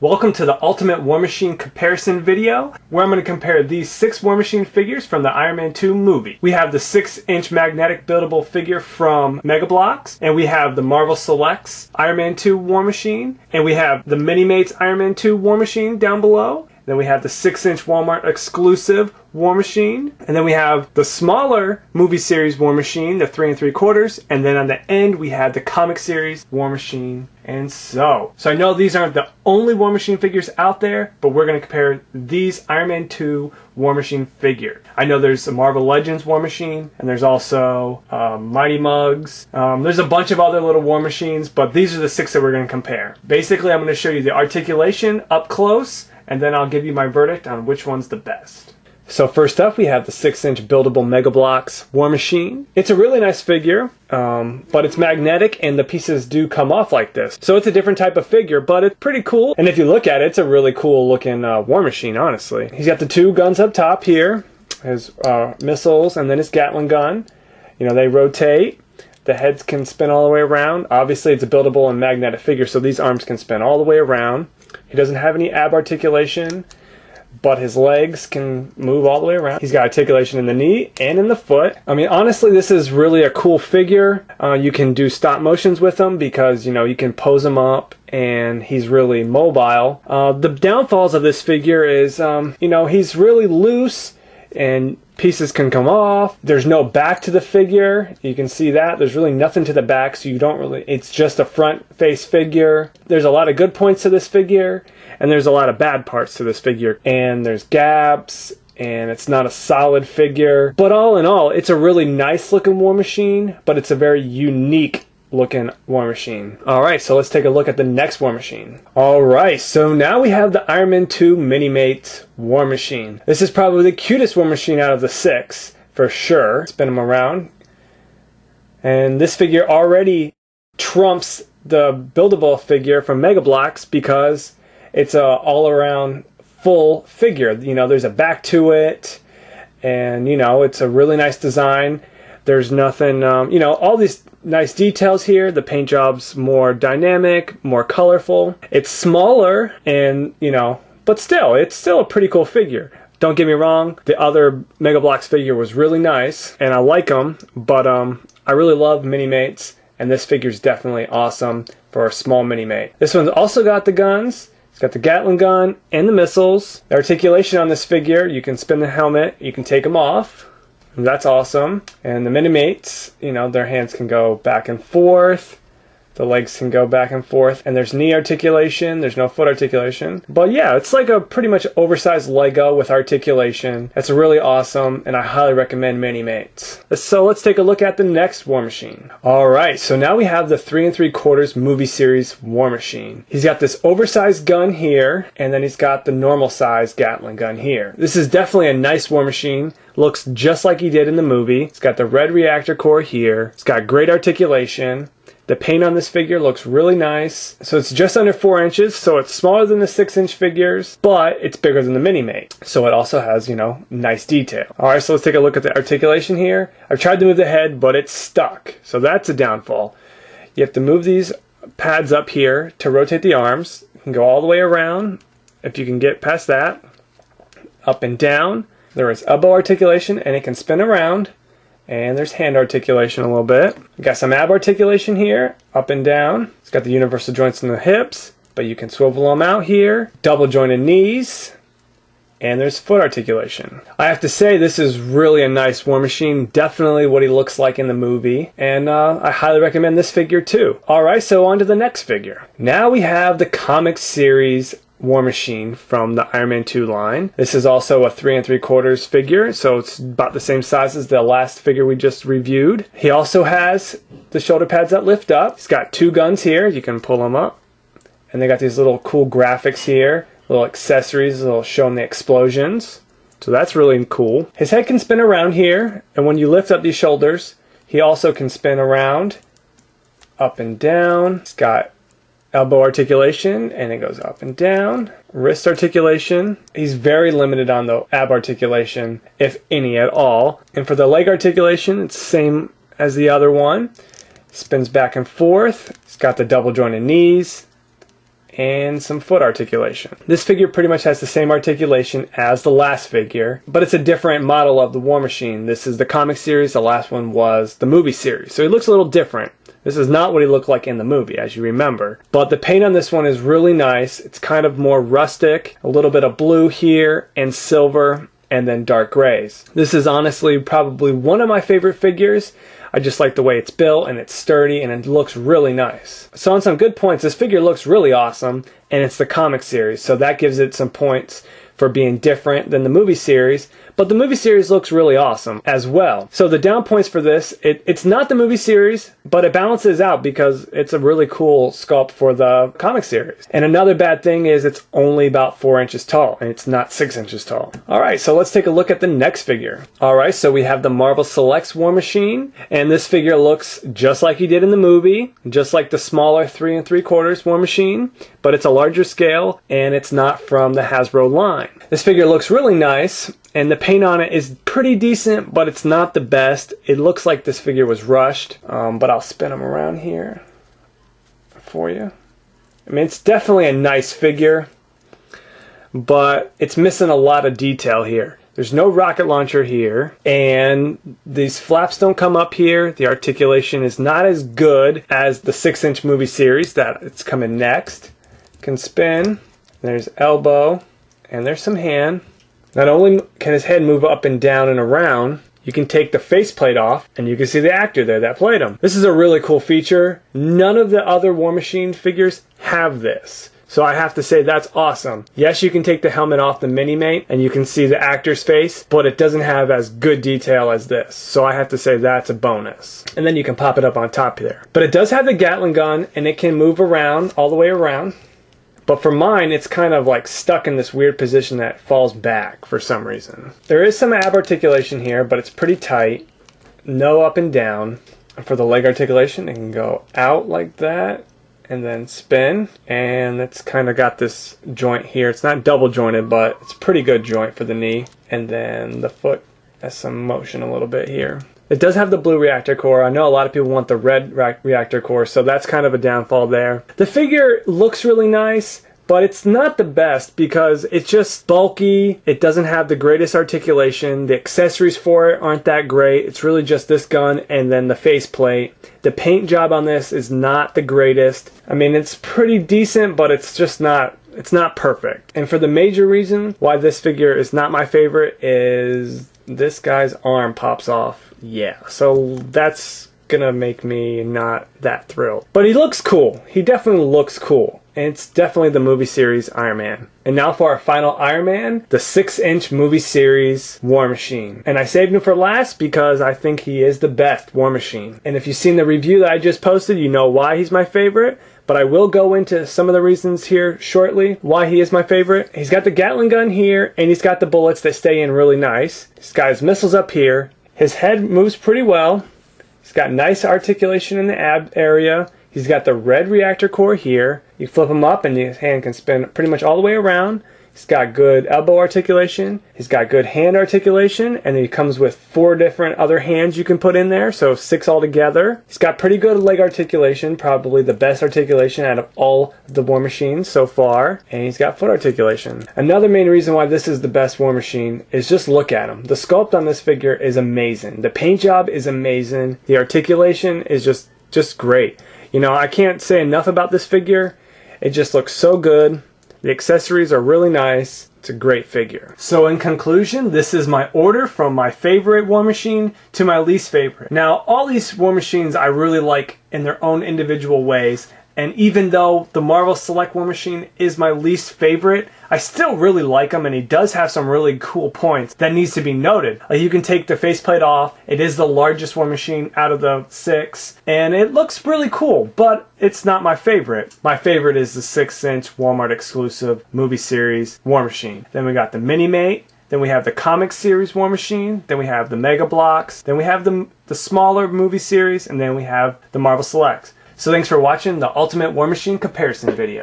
Welcome to the Ultimate War Machine comparison video, where I'm going to compare these 6 War Machine figures from the Iron Man 2 movie. We have the 6-inch magnetic buildable figure from Mega Bloks, and we have the Marvel Selects Iron Man 2 War Machine, and we have the Minimates Iron Man 2 War Machine down below. Then we have the 6-inch Walmart exclusive War Machine. And then we have the smaller Movie Series War Machine, the 3 3/4. And then on the end we have the Comic Series War Machine. And so I know these aren't the only War Machine figures out there, but we're going to compare these Iron Man 2 War Machine figure. I know there's a Marvel Legends War Machine, and there's also Mighty Mugs. There's a bunch of other little War Machines, but these are the 6 that we're going to compare. Basically, I'm going to show you the articulation up close, and then I'll give you my verdict on which one's the best. So first up, we have the 6-inch buildable Mega Bloks War Machine. It's a really nice figure, but it's magnetic and the pieces do come off like this. So it's a different type of figure, but it's pretty cool. And if you look at it, it's a really cool looking War Machine, honestly. He's got the 2 guns up top here, his missiles, and then his Gatling gun. You know, they rotate. The heads can spin all the way around. Obviously, it's a buildable and magnetic figure, so these arms can spin all the way around. He doesn't have any ab articulation, but his legs can move all the way around. He's got articulation in the knee and in the foot. I mean, honestly, this is really a cool figure. You can do stop motions with him because, you know, you can pose him up and he's really mobile. The downfalls of this figure is, you know, he's really loose and pieces can come off. There's no back to the figure. You can see that. There's really nothing to the back, so you don't really, it's just a front face figure. There's a lot of good points to this figure, and there's a lot of bad parts to this figure. And there's gaps, and it's not a solid figure. But all in all, it's a really nice looking War Machine, but it's a very unique looking War Machine. Alright, so let's take a look at the next War Machine. Alright, so now we have the Iron Man 2 Minimate War Machine. This is probably the cutest War Machine out of the 6, for sure. Spin him around. And this figure already trumps the buildable figure from Mega Bloks because it's a all-around full figure. You know, there's a back to it, and, you know, it's a really nice design. There's nothing, you know, all these nice details here. The paint job's more dynamic, more colorful. It's smaller and, you know, but still, it's still a pretty cool figure. Don't get me wrong, the other Mega Bloks figure was really nice and I like them, but I really love Minimates, and this figure's definitely awesome for a small Minimate. This one's also got the guns. It's got the Gatling gun and the missiles. The articulation on this figure, you can spin the helmet, you can take them off. That's awesome. And the Minimates, you know, their hands can go back and forth. The legs can go back and forth. And there's knee articulation. There's no foot articulation. But yeah, it's like a pretty much oversized Lego with articulation. That's really awesome, and I highly recommend Minimates. So let's take a look at the next War Machine. Alright, so now we have the 3 3/4 Movie Series War Machine. He's got this oversized gun here, and then he's got the normal size Gatling gun here. This is definitely a nice War Machine. Looks just like he did in the movie. It's got the red reactor core here. It's got great articulation. The paint on this figure looks really nice. So it's just under 4 inches, so it's smaller than the 6-inch figures, but it's bigger than the Minimate. So it also has, you know, nice detail. Alright, so let's take a look at the articulation here. I've tried to move the head, but it's stuck. So that's a downfall. You have to move these pads up here to rotate the arms. You can go all the way around, if you can get past that. Up and down. There is elbow articulation, and it can spin around. And there's hand articulation a little bit. We got some ab articulation here, up and down. It's got the universal joints in the hips, but you can swivel them out here. Double jointed knees. And there's foot articulation. I have to say, this is really a nice War Machine. Definitely what he looks like in the movie. And I highly recommend this figure too. Alright, so on to the next figure. Now we have the Comic Series War Machine from the Iron Man 2 line. This is also a 3 3/4 figure, so it's about the same size as the last figure we just reviewed. He also has the shoulder pads that lift up. He's got 2 guns here. You can pull them up. And they got these little cool graphics here, little accessories that'll show them the explosions. So that's really cool. His head can spin around here, and when you lift up these shoulders, he also can spin around, up and down. He's got elbow articulation, and it goes up and down. Wrist articulation. He's very limited on the ab articulation, if any at all. And for the leg articulation, it's the same as the other one. Spins back and forth. He's got the double jointed knees. and some foot articulation. This figure pretty much has the same articulation as the last figure, but it's a different model of the War Machine. This is the comic series, the last one was the movie series. So he looks a little different. This is not what he looked like in the movie, as you remember. But the paint on this one is really nice. It's kind of more rustic, a little bit of blue here, and silver, and then dark grays. This is honestly probably one of my favorite figures. I just like the way it's built, and it's sturdy, and it looks really nice. So on some good points, this figure looks really awesome, and it's the comic series, so that gives it some points for being different than the movie series. But the movie series looks really awesome as well. So the down points for this, it's not the movie series, but it balances out because it's a really cool sculpt for the comic series. And another bad thing is it's only about 4 inches tall, and it's not 6 inches tall. Alright, so let's take a look at the next figure. Alright, so we have the Marvel Selects War Machine, and this figure looks just like he did in the movie, just like the smaller 3 3/4 War Machine, but it's a larger scale, and it's not from the Hasbro line. This figure looks really nice, and the paint on it is pretty decent, but it's not the best. It looks like this figure was rushed, but I'll spin him around here for you. I mean, it's definitely a nice figure, but it's missing a lot of detail here. There's no rocket launcher here, and these flaps don't come up here. The articulation is not as good as the 6-inch movie series that it's coming next. Can spin. There's elbow, and there's some hand. Not only can his head move up and down and around, you can take the faceplate off and you can see the actor there that played him. This is a really cool feature. None of the other War Machine figures have this. So I have to say that's awesome. Yes, you can take the helmet off the minimate and you can see the actor's face, but it doesn't have as good detail as this. So I have to say that's a bonus. And then you can pop it up on top there. But it does have the Gatling gun and it can move around, all the way around. But for mine, it's kind of like stuck in this weird position that falls back for some reason. There is some ab articulation here, but it's pretty tight. No up and down. And for the leg articulation, it can go out like that and then spin. And it's kind of got this joint here. It's not double jointed, but it's a pretty good joint for the knee. And then the foot has some motion a little bit here. It does have the blue reactor core. I know a lot of people want the red reactor core, so that's kind of a downfall there. The figure looks really nice, but it's not the best because it's just bulky. It doesn't have the greatest articulation. The accessories for it aren't that great. It's really just this gun and then the faceplate. The paint job on this is not the greatest. I mean, it's pretty decent, but it's just not, it's not perfect. And for the major reason why this figure is not my favorite is this guy's arm pops off. Yeah, so that's gonna make me not that thrilled. But he looks cool. He definitely looks cool. And it's definitely the movie series Iron Man. And now for our final Iron Man, the 6-inch movie series War Machine. And I saved him for last because I think he is the best War Machine. And if you've seen the review that I just posted, you know why he's my favorite. But I will go into some of the reasons here shortly why he is my favorite. He's got the Gatling gun here, and he's got the bullets that stay in really nice. He's got his missiles up here. His head moves pretty well. He's got nice articulation in the ab area. He's got the red reactor core here. You flip him up and his hand can spin pretty much all the way around. He's got good elbow articulation. He's got good hand articulation. And then he comes with 4 different other hands you can put in there, so 6 altogether. He's got pretty good leg articulation, probably the best articulation out of all of the War Machines so far. And he's got foot articulation. Another main reason why this is the best War Machine is just look at him. The sculpt on this figure is amazing. The paint job is amazing. The articulation is just great. You know, I can't say enough about this figure. It just looks so good. The accessories are really nice. It's a great figure. So in conclusion, this is my order from my favorite War Machine to my least favorite. Now, all these War Machines I really like in their own individual ways. And even though the Marvel Select War Machine is my least favorite, I still really like him, and he does have some really cool points that needs to be noted. Like, you can take the faceplate off. It is the largest War Machine out of the 6, and it looks really cool, but it's not my favorite. My favorite is the 6-inch Walmart exclusive movie series War Machine. Then we got the Minimate. Then we have the comic series War Machine. Then we have the Mega Bloks. Then we have the smaller movie series, and then we have the Marvel Selects. So thanks for watching the Ultimate War Machine comparison video.